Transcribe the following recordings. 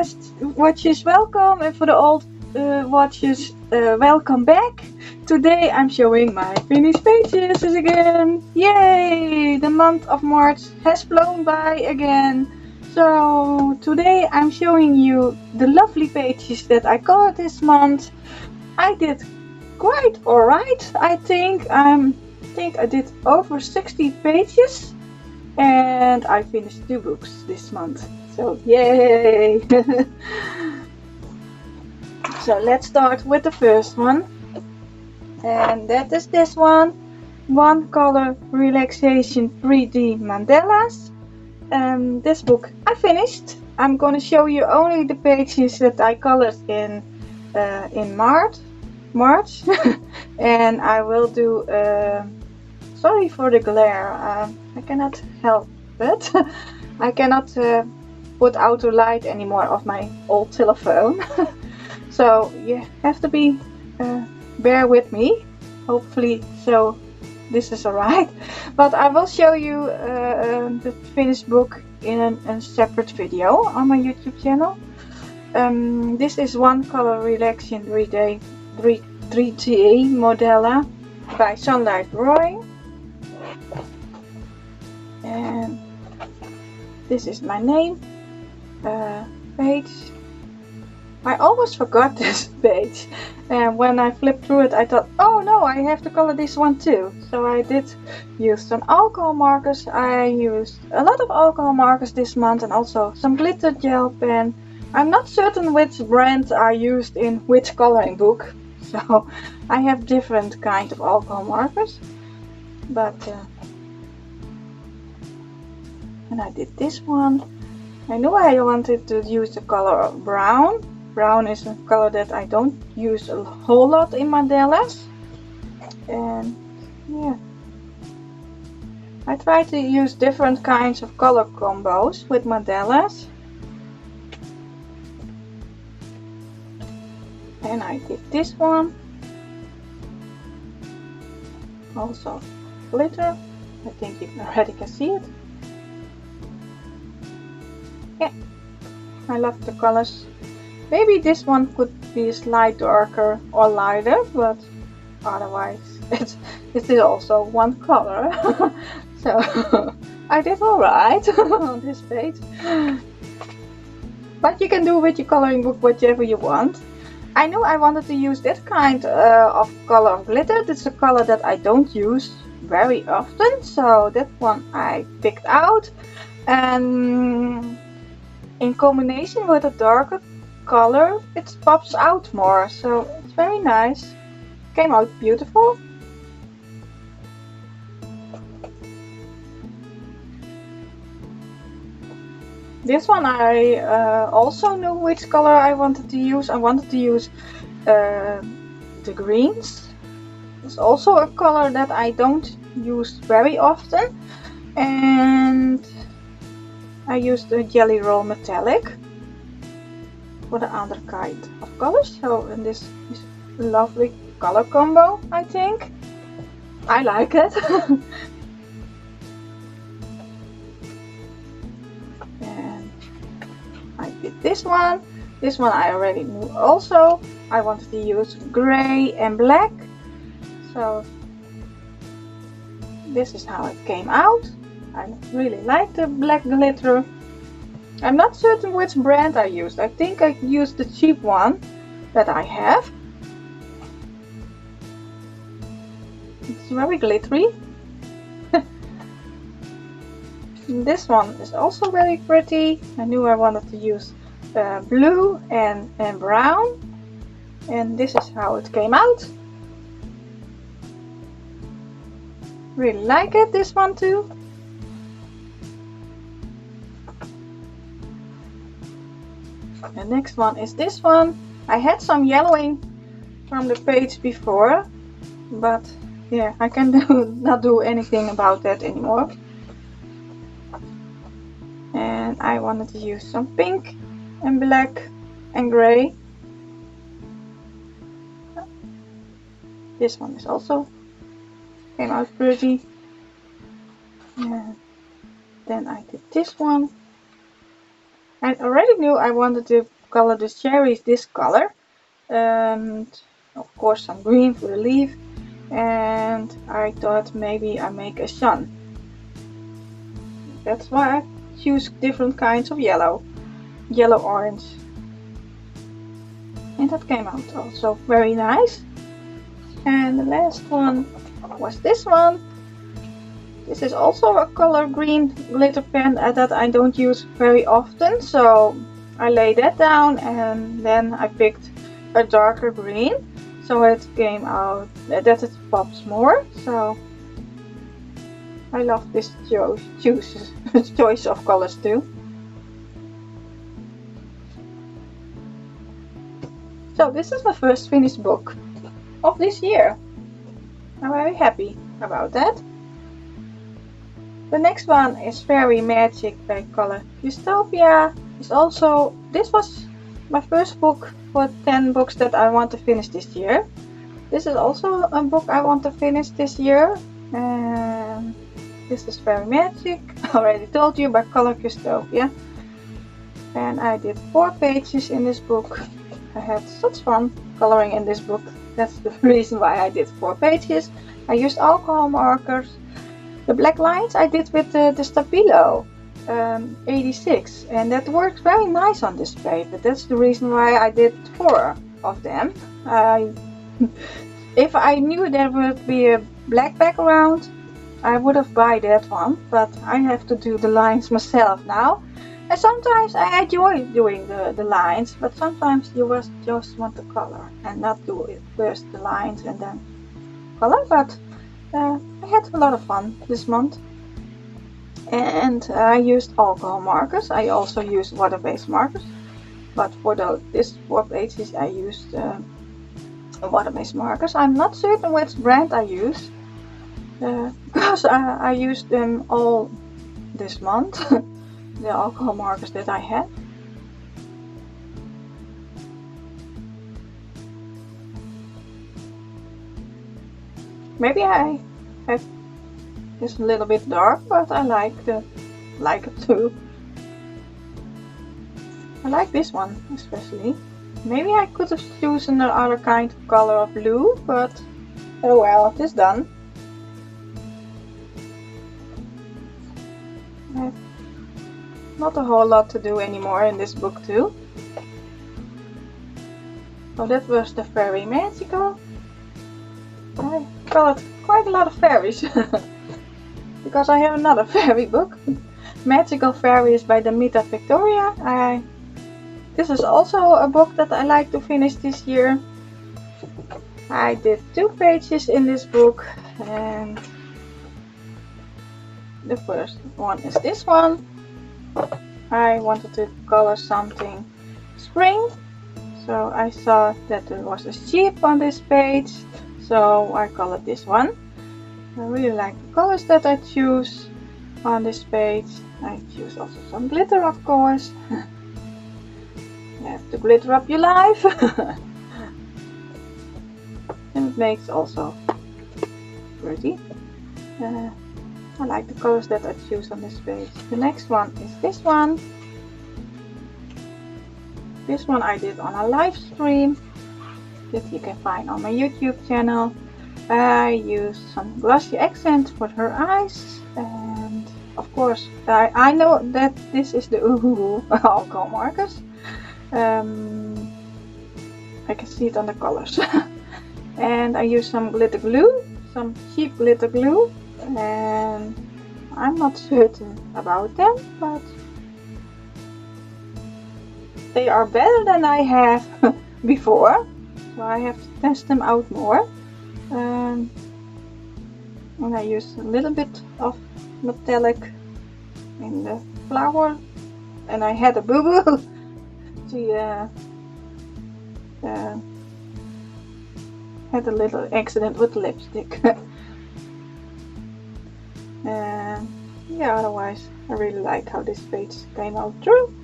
newest watchers, welcome, and for the old watchers, welcome back. Today I'm showing my finished pages again. Yay! The month of March has flown by again. So today I'm showing you the lovely pages that I colored this month. I did quite alright, I think. I did over 60 pages. And I finished 2 books this month. So yay! So let's start with the first one. And that is this one. One Color Relaxation 3D Mandalas. This book I finished. I'm gonna show you only the pages that I colored in March. And I will do sorry for the glare. I cannot help it. I cannot put auto light anymore of my old telephone. So you have to be bear with me. Hopefully, so this is alright. But I will show you the finished book in a separate video on my YouTube channel. This is One Color Relaxation 3D Mandala by Sunlight Drawing. And this is my name page. I almost forgot this page, and when I flipped through it I thought, oh no, I have to color this one too. So I did use some alcohol markers. I used a lot of alcohol markers this month and also some glitter gel pen. I'm not certain which brand I used in which coloring book, so I have different kind of alcohol markers, but and I did this one. I knew I wanted to use the color brown. Brown is a color that I don't use a whole lot in mandalas. And yeah, I try to use different kinds of color combos with mandalas. And I did this one. Also glitter. I think you already can see it. Yeah, I love the colors. Maybe this one could be a slight darker or lighter, but otherwise it is also one color. So I did alright on this page. But you can do with your coloring book whatever you want. I knew I wanted to use that kind of color of glitter. It's a color that I don't use very often, so that one I picked out. And in combination with a darker color, it pops out more, so it's very nice. Came out beautiful. This one I also knew which color I wanted to use. I wanted to use the greens. It's also a color that I don't use very often. And I used the Jelly Roll Metallic for the other kind of colors. So, and this is a lovely color combo, I think. I like it. And I did this one. This one I already knew also. I wanted to use gray and black. So this is how it came out. I really like the black glitter. I'm not certain which brand I used. I think I used the cheap one that I have. It's very glittery. This one is also very pretty. I knew I wanted to use blue and brown. And this is how it came out. Really like it, this one too. The next one is this one. I had some yellowing from the page before, but yeah, I can not do anything about that anymore. And I wanted to use some pink and black and gray. This one is also came out pretty. And then I did this one. I already knew I wanted to color the cherries this color, and of course some green for the leaf, and I thought maybe I make a sun. That's why I choose different kinds of yellow orange, and that came out also very nice. And the last one was this one. This is also a color green glitter pen that I don't use very often, so I lay that down and then I picked a darker green, so it came out that it pops more. So I love this choice of colors too. So this is my first finished book of this year. I'm very happy about that. The next one is Fairy Magic by Color Custodia. This was my first book for 10 books that I want to finish this year. This is also a book I want to finish this year. And this is Fairy Magic, I already told you, by Color Custodia. And I did 4 pages in this book. I had such fun coloring in this book. That's the reason why I did 4 pages. I used alcohol markers. The black lines I did with the Stabilo 86, and that works very nice on this paper. That's the reason why I did 4 of them. If I knew there would be a black background, I would have buy that one, but I have to do the lines myself now. And sometimes I enjoy doing the lines, but sometimes you just want to color and not do it first the lines and then color. But I had a lot of fun this month, and I used alcohol markers. I also used water-based markers, but for this 4 pages I used water-based markers. I'm not certain which brand I used because I used them all this month. The alcohol markers that I had. Maybe I have this a little bit dark, but I like it too. I like this one especially. Maybe I could have chosen another kind of color of blue, but oh well, it is done. I have not a whole lot to do anymore in this book too. So that was the Fairy Magical. I colored quite a lot of fairies because I have another fairy book, Magical Fairies by Demita Victoria. This is also a book that I like to finish this year. I did 2 pages in this book, and the first one is this one. I wanted to color something spring, so I saw that there was a sheep on this page, so I colored this one. I really like the colors that I choose on this page. I choose also some glitter, of course. You have to glitter up your life. And it makes also pretty. I like the colors that I choose on this page. The next one is this one. This one I did on a live stream that you can find on my YouTube channel. I used some glossy accent for her eyes, and of course I know that this is the alcohol markers. I can see it on the colors. And I used some glitter glue, some cheap glitter glue, and I'm not certain about them, but they are better than I have before, so I have to test them out more. And I used a little bit of metallic in the flower, and I had a boo-boo. She had a little accident with lipstick. And yeah, otherwise I really like how this page came out through.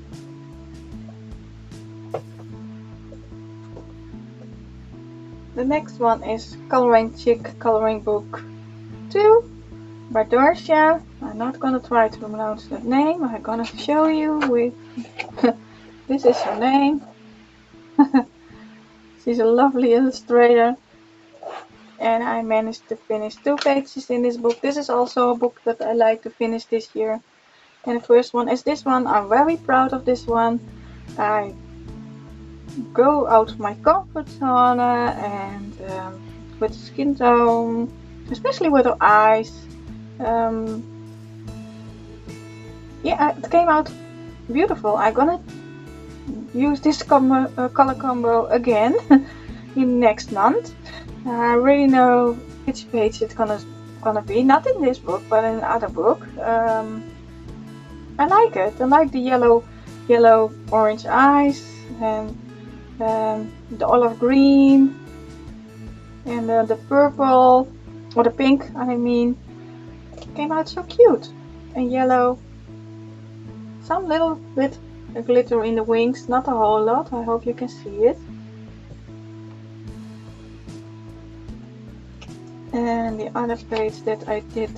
The next one is Coloring Chick Coloring Book 2 by Nefertia. I'm not gonna try to pronounce that name. I'm gonna show you with this is her name. She's a lovely illustrator. And I managed to finish 2 pages in this book. This is also a book that I like to finish this year. And the first one is this one. I'm very proud of this one. I go out of my comfort zone and with skin tone, especially with her eyes. Yeah, it came out beautiful. I'm gonna use this color combo again in next month. I already know which page it's gonna be. Not in this book, but in another book. I like it. I like the yellow orange eyes and the olive green and the purple or the pink. I mean, came out so cute and yellow. Some little bit of glitter in the wings, not a whole lot. I hope you can see it. And the other page that I did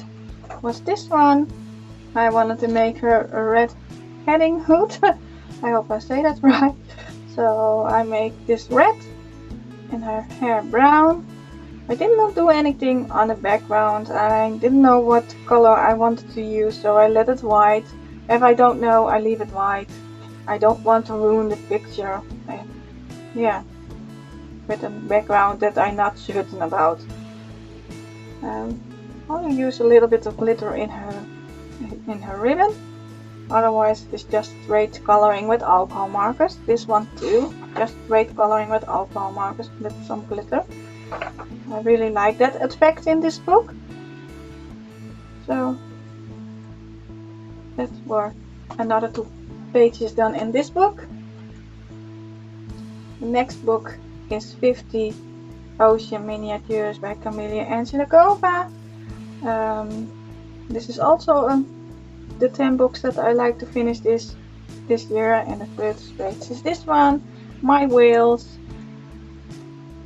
was this one. I wanted to make her a red heading hood. I hope I say that right. So I make this red and her hair brown. I did not do anything on the background. I didn't know what color I wanted to use, so I let it white. If I don't know, I leave it white. I don't want to ruin the picture. Yeah, with a background that I'm not certain about. I'll use a little bit of glitter in her ribbon. Otherwise, it's just straight coloring with alcohol markers. This one too, just straight coloring with alcohol markers with some glitter. I really like that effect in this book. So that were another 2 pages done in this book. The next book is 50 Ocean Miniatures by Camelia Angelikova. This is also the 10 books that I like to finish this year, and the first page is this one, My Whales.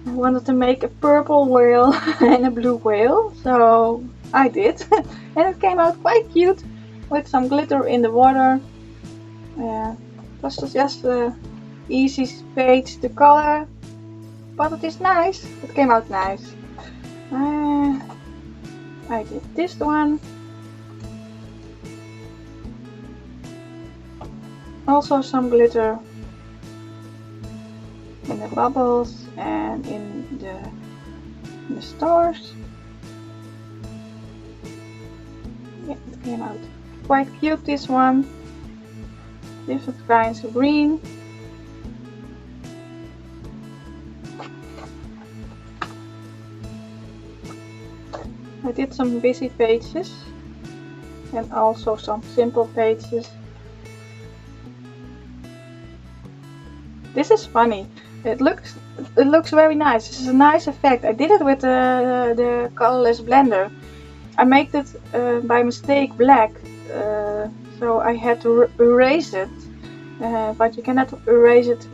I wanted to make a purple whale and a blue whale, so I did. And it came out quite cute with some glitter in the water. It was just an easy page to color, but it is nice. It came out nice. I did this one. Also some glitter in the bubbles and in the stars. Yeah, it came out quite cute, this one. Different kinds of green. I did some busy pages and also some simple pages. This is funny. It looks very nice. This is a nice effect. I did it with the colorless blender. I made it by mistake black, so I had to erase it. But you cannot erase it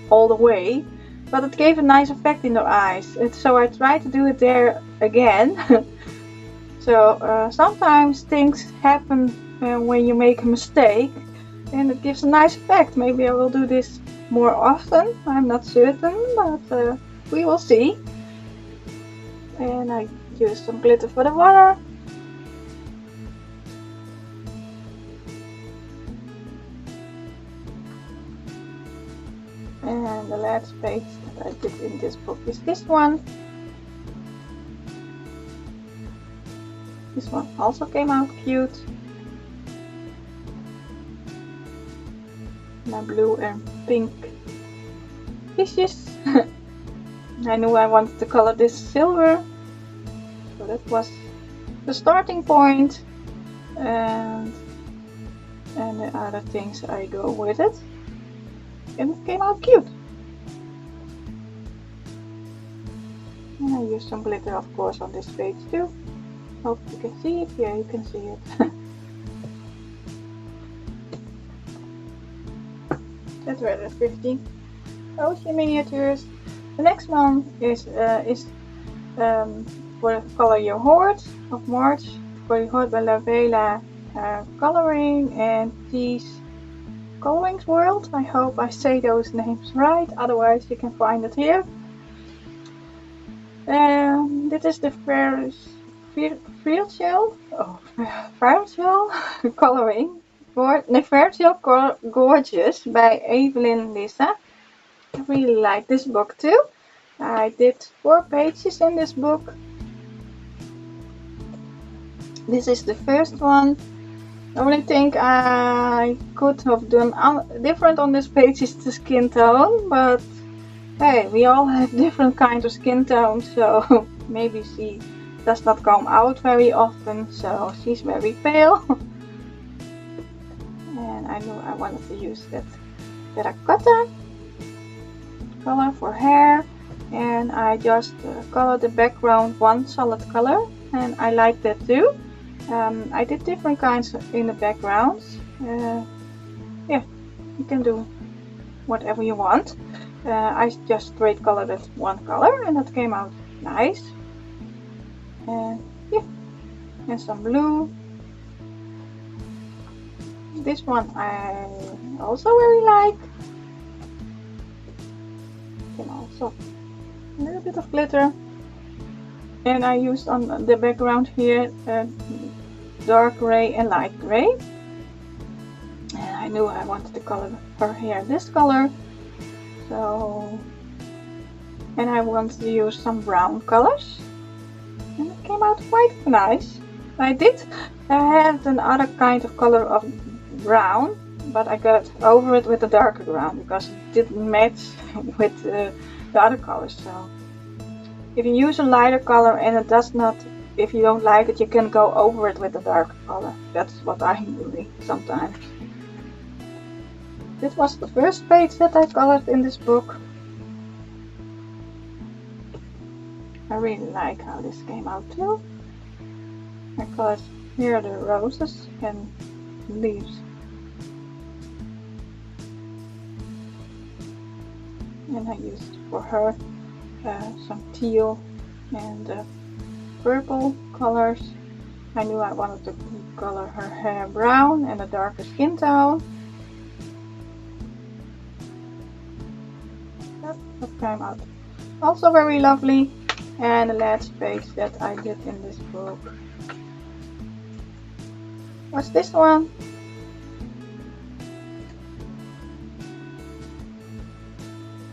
all the way. But it gave a nice effect in the eyes. So I tried to do it there again. So sometimes things happen when you make a mistake, and it gives a nice effect. Maybe I will do this more often. I'm not certain, but we will see. And I used some glitter for the water. And the last page that I did in this book is this one. This one also came out cute. My blue and pink fishes. I knew I wanted to color this silver, so that was the starting point, and the other things I go with it, and it came out cute. And I used some glitter, of course, on this page too. Hope you can see it. Yeah, you can see it. That were the 15 Ocean Miniatures. The next one is for Color Your Heart of March. For Your Heart by La Vela coloring, and these Coloring World. I hope I say those names right, otherwise you can find it here. Dit is de Virtual Coloring Nefertia Gorgeous by Evelyn Lisa. I really like this book too. I did 4 pages in this book. This is the first one. The only thing I could have done different on this page is the skin tone, but hey, we all have different kinds of skin tones, so maybe she does not come out very often, so she's very pale. And I knew I wanted to use that terracotta color for hair, and I just colored the background one solid color, and I like that too. I did different kinds in the backgrounds. Yeah, you can do whatever you want. I just straight colored it one color and that came out nice. And yeah, and some blue. This one I also really like. And also a little bit of glitter. And I used on the background here dark gray and light gray. And I knew I wanted to color her hair this color. So, and I wanted to use some brown colors. And it came out quite nice. I had another kind of color of brown, but I got over it with a darker brown because it didn't match with the other colors. So if you use a lighter color and it does not, if you don't like it, you can go over it with a darker color. That's what I'm doing sometimes. This was the first page that I colored in this book. I really like how this came out too. I colored here the roses and leaves. And I used for her some teal and purple colors. I knew I wanted to color her hair brown and a darker skin tone. That came out also very lovely. And the last page that I did in this book was this one.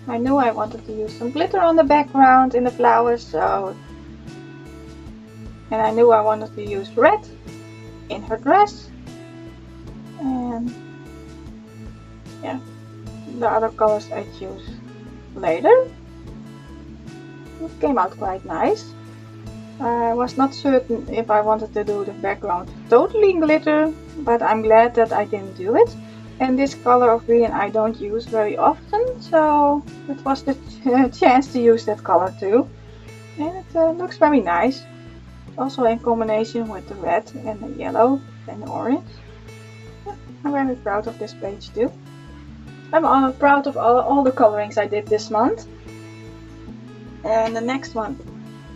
I knew I wanted to use some glitter on the background in the flowers, and I knew I wanted to use red in her dress, and yeah, the other colors I choose later. It came out quite nice. I was not certain if I wanted to do the background totally glitter, but I'm glad that I didn't do it. And this color of green I don't use very often, so it was the chance to use that color too. And it looks very nice. Also in combination with the red and the yellow and the orange. Yeah, I'm very proud of this page too. I'm proud of all the colorings I did this month. And the next one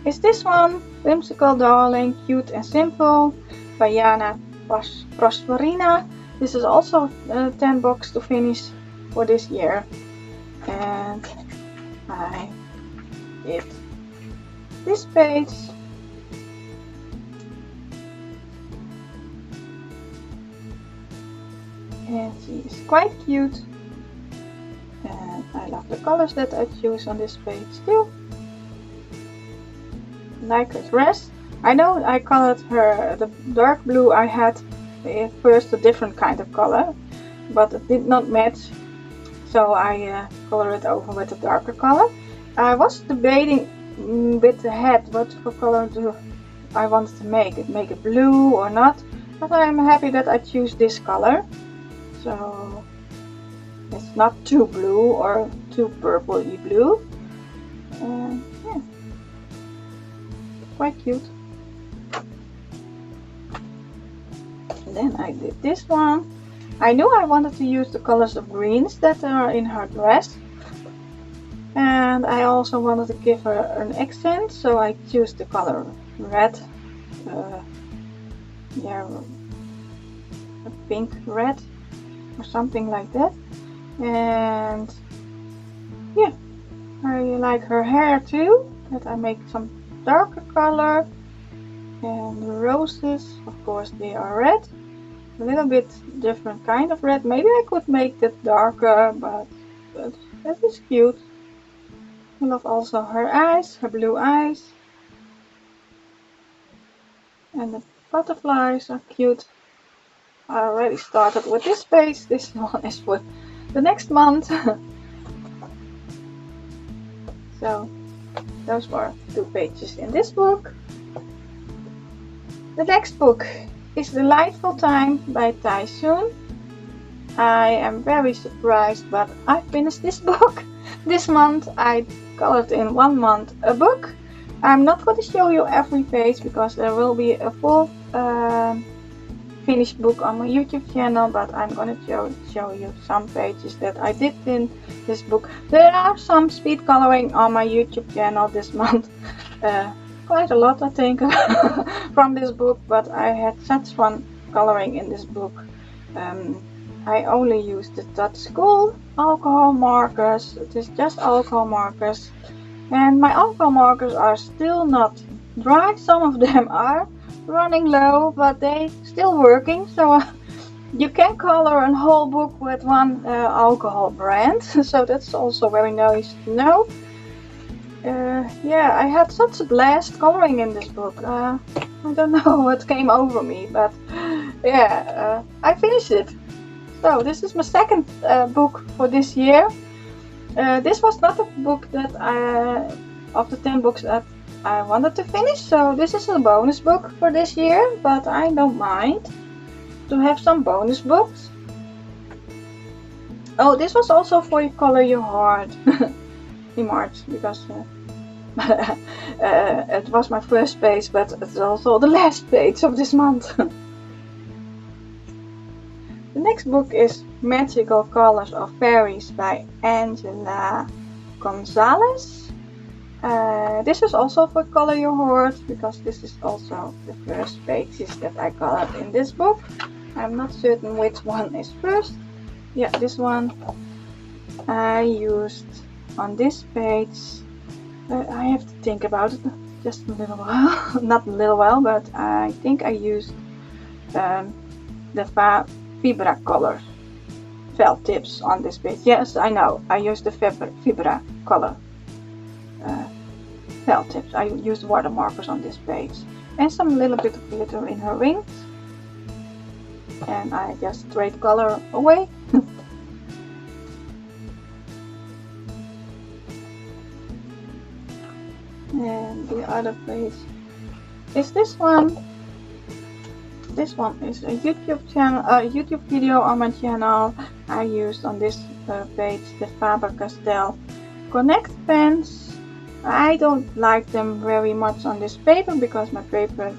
is this one, Whimsical Darling, Cute and Simple by Jana Prosperina. This is also 10 books to finish for this year. And I did this page. And she is quite cute. And I love the colors that I choose on this page too. Like her dress. I know I colored her the dark blue I had first a different kind of color, but it did not match, so I colored it over with a darker color. I was debating with the head what for color I wanted to make it blue or not, but I'm happy that I choose this color, so it's not too blue or too purpley blue. Yeah. Quite cute. And then I did this one. I knew I wanted to use the colors of greens that are in her dress. And I also wanted to give her an accent, so I chose the color red. Yeah, a pink red. or something like that. And yeah, I really like her hair too, that I make some darker color. And the roses, of course, they are red, a little bit different kind of red. Maybe I could make that darker, but that is cute. I love also her eyes, her blue eyes. And the butterflies are cute. I already started with this page. This one is for the next month. So those were 2 pages in this book. The next book is Delightful Time by Tysoon. I am very surprised, but I finished this book this month. I colored in 1 month a book. I'm not going to show you every page because there will be a full finished book on my YouTube channel, but I'm going to show you some pages that I did in this book. There are some speed coloring on my YouTube channel this month. Quite a lot, I think, from this book, but I had such fun coloring in this book. I only used the Touch School alcohol markers. It is just alcohol markers, and my alcohol markers are still not dry. Some of them are running low, but they still working, so you can color a whole book with one alcohol brand. So that's also very nice to know. Yeah, I had such a blast coloring in this book. I don't know what came over me, but yeah, I finished it. So this is my second book for this year. This was not a book that of the 10 books that I wanted to finish, so this is a bonus book for this year, but I don't mind to have some bonus books. Oh, this was also for Color Your Heart in March, because it was my first page, but it's also the last page of this month. The next book is Magical Colors of Fairies by Angela Gonzalez. This is also for Color Your Heart, because this is also the first pages that I colored in this book. I'm not certain which one is first. Yeah, this one I used on this page. I have to think about it just a little while. Not a little while, but I think I used the Fibra color felt tips on this page. Yes, I know, I used the Fibra color felt tips. I used watermarkers on this page and some little bit of glitter in her wings, and I just straight color away. And the other page is this one. This one is a YouTube video on my channel. I used on this page the Faber-Castell Connect pens. I don't like them very much on this paper because my paper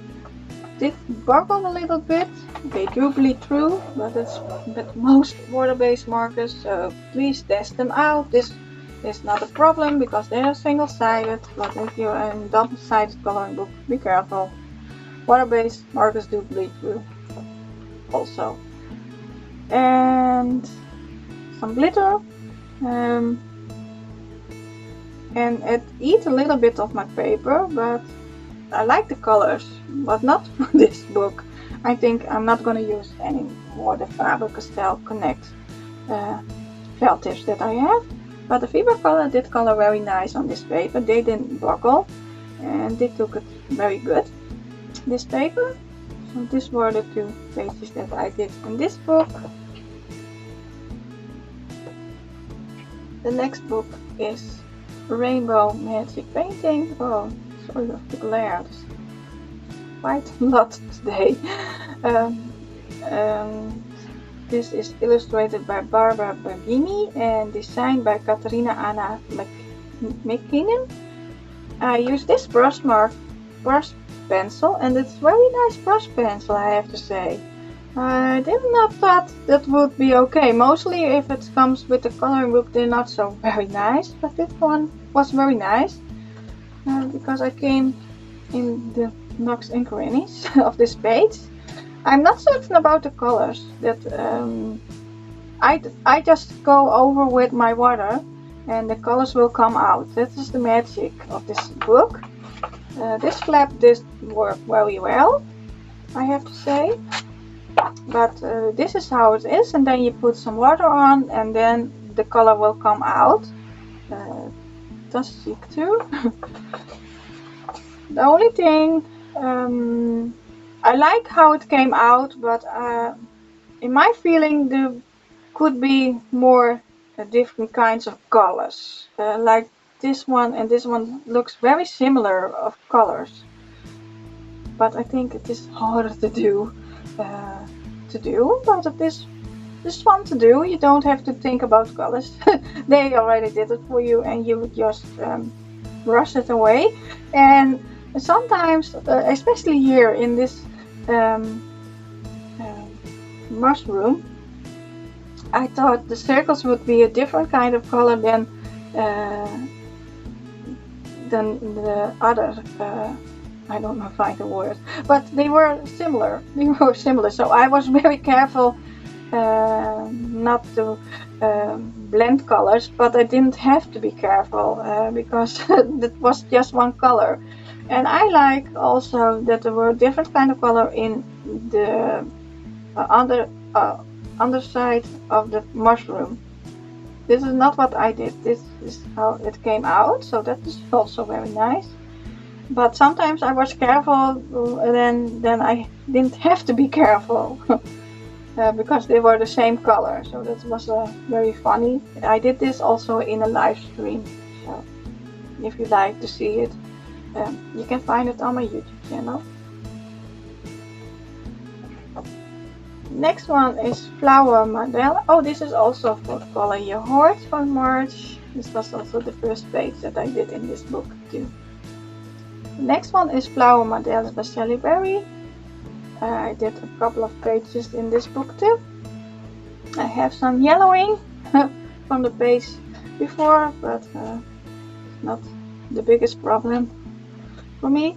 did buckle a little bit. They do bleed through, but it's with most water-based markers, so please test them out. This is not a problem because they are single-sided, but if you're in double-sided coloring book, be careful. Water-based markers do bleed through also. And some glitter. And it eats a little bit of my paper, but I like the colors, but not for this book. I think I'm not going to use any more the Faber-Castell Connect felt tips that I have. But the Fibra color did color very nice on this paper. They didn't buckle, and they took it very good, this paper. So these were the 2 pages that I did in this book. The next book is Rainbow Magic Painting. Oh, sorry of the glare. There's quite a lot today. This is illustrated by Barbara Barbini and designed by Katarina Anna McKinnon. I use this brush pencil, and it's very nice brush pencil, I have to say. I did not thought that would be okay. Mostly if it comes with the coloring book, they're not so very nice, but this one was very nice because I came in the nooks and crannies of this page. I'm not certain about the colors that I just go over with my water and the colors will come out. That is the magic of this book. This flap did work very well, I have to say. But this is how it is, and then you put some water on and then the color will come out. Does stick too. The only thing, I like how it came out, but in my feeling there could be more different kinds of colors. Like this one and this one looks very similar of colors, but I think it is harder to do. But it is fun to do. You don't have to think about colors. They already did it for you, and you just brush it away. And sometimes, especially here in this mushroom, I thought the circles would be a different kind of color than the other. I don't know, find the word, but they were similar. So I was very careful not to blend colors, but I didn't have to be careful because it was just one color. And I like also that there were different kind of color in the underside of the mushroom. This is not what I did. This is how it came out, so that is also very nice. But sometimes I was careful, and then I didn't have to be careful because they were the same color. So that was very funny. I did this also in a live stream. So if you like to see it, you can find it on my YouTube channel. Next one is Flower Mandala. Oh, this is also for Color Your Heart for March. This was also the first page that I did in this book too. The next one is Flower Mandala by Sally Berry. I did a couple of pages in this book too. I have some yellowing from the page before, but not the biggest problem for me.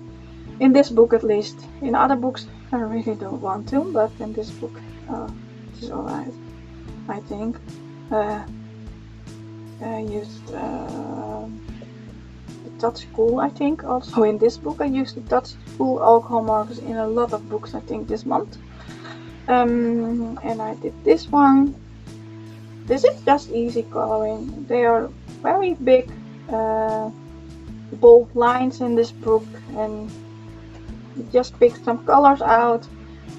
In this book at least. In other books I really don't want to, but in this book it is alright, I think. I used the Touch Cool, I think. Also in this book I used the Touch Cool alcohol markers in a lot of books, I think, this month. And I did this one. This is just easy coloring. They are very big bold lines in this book, and you just pick some colors out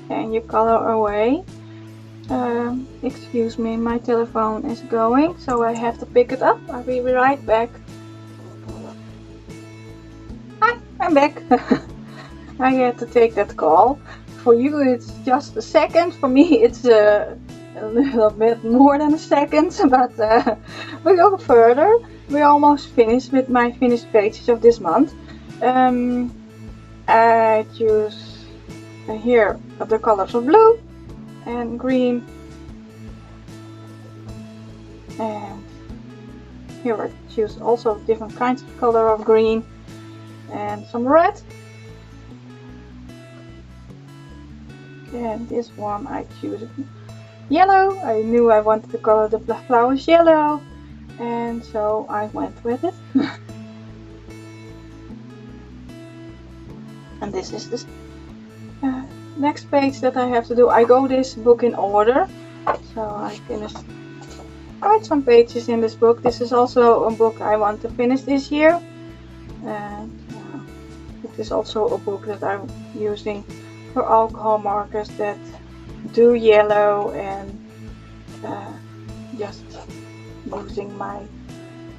and you color away. Excuse me, my telephone is going, so I have to pick it up. I'll be right back. Hi, I'm back. I had to take that call. For you it's just a second, for me it's a little bit more than a second, but we go further. We're almost finished with my finished pages of this month. I choose here the colors of blue and green, and here I choose also different kinds of color of green and some red, and this one I choose yellow. I knew I wanted to color the flowers yellow, and so I went with it. And this is the next page that I have to do. I go this book in order, so I finished quite some pages in this book. This is also a book I want to finish this year, and it is also a book that I'm using for alcohol markers that do yellow, and just using my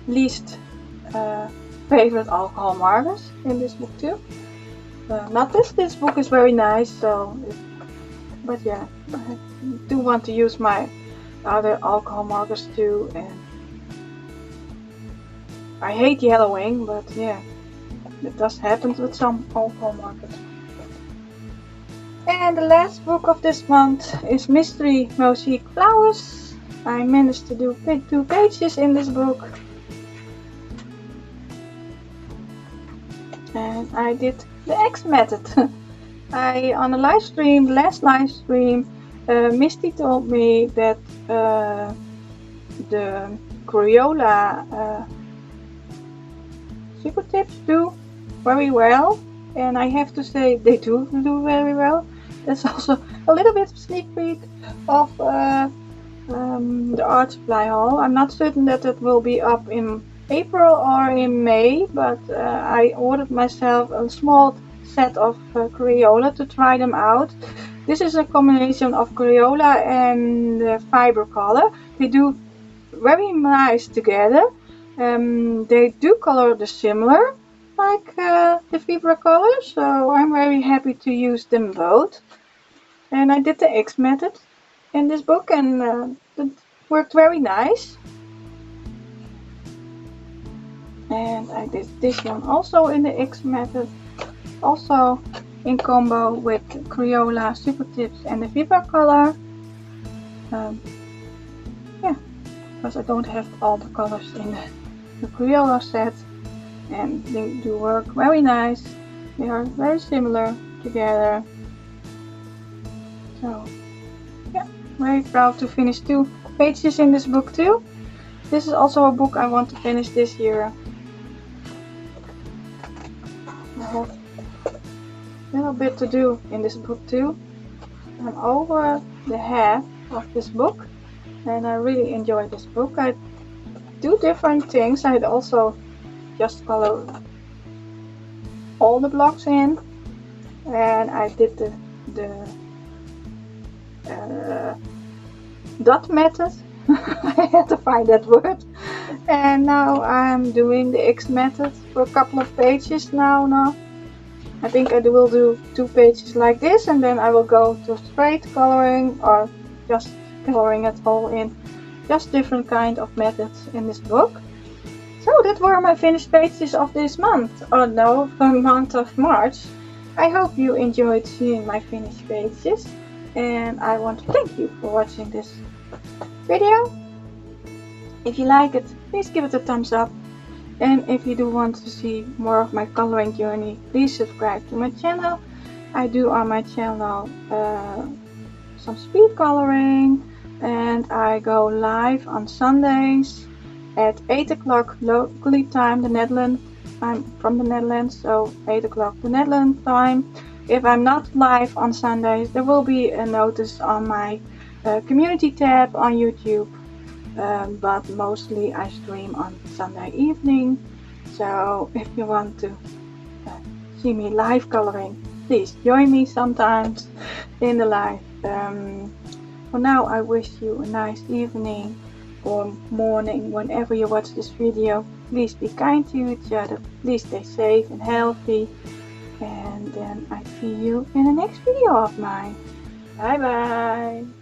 least favorite alcohol markers in this book too. Not this book is very nice, so but yeah, I do want to use my other alcohol markers too, and I hate yellowing, but yeah, it does happen with some alcohol markers. And the last book of this month is Mystery Mosaic Flowers. I managed to do 2 pages in this book, and I did the X method. I on a live stream, last live stream, Misty told me that the Crayola super tips do very well, and I have to say they do very well. That's also a little bit of sneak peek of the art supply haul. I'm not certain that it will be up in April or in May, but I ordered myself a small set of Crayola to try them out. This is a combination of Crayola and fiber color. They do very nice together. They do color the similar like the Vibra color, so I'm very happy to use them both. And I did the X method in this book, and it worked very nice. And I did this one also in the X method, also in combo with Crayola Super Tips and the Vibra color. Yeah, because I don't have all the colors in the Crayola set, and they do work very nice. They are very similar together. So yeah, very proud to finish 2 pages in this book too. This is also a book I want to finish this year. I have a little bit to do in this book too. I'm over the half of this book, and I really enjoy this book. I do different things. I also just color all the blocks in, and I did the dot method. I had to find that word. And now I'm doing the X method for a couple of pages now. I think I will do 2 pages like this, and then I will go to straight coloring or just coloring it all in. Just different kind of methods in this book. So that were my finished pages of this month. Oh no, the month of March. I hope you enjoyed seeing my finished pages, and I want to thank you for watching this video. If you like it, please give it a thumbs up, and if you do want to see more of my coloring journey, please subscribe to my channel. I do on my channel some speed coloring, and I go live on Sundays at 8 o'clock locally time, the Netherlands. I'm from the Netherlands, so 8 o'clock the Netherlands time. If I'm not live on Sundays, there will be a notice on my community tab on YouTube, but mostly I stream on Sunday evening. So if you want to see me live coloring, please join me sometimes in the live. For now, I wish you a nice evening or morning whenever you watch this video. Please be kind to each other, please stay safe and healthy, and then I see you in the next video of mine. Bye bye.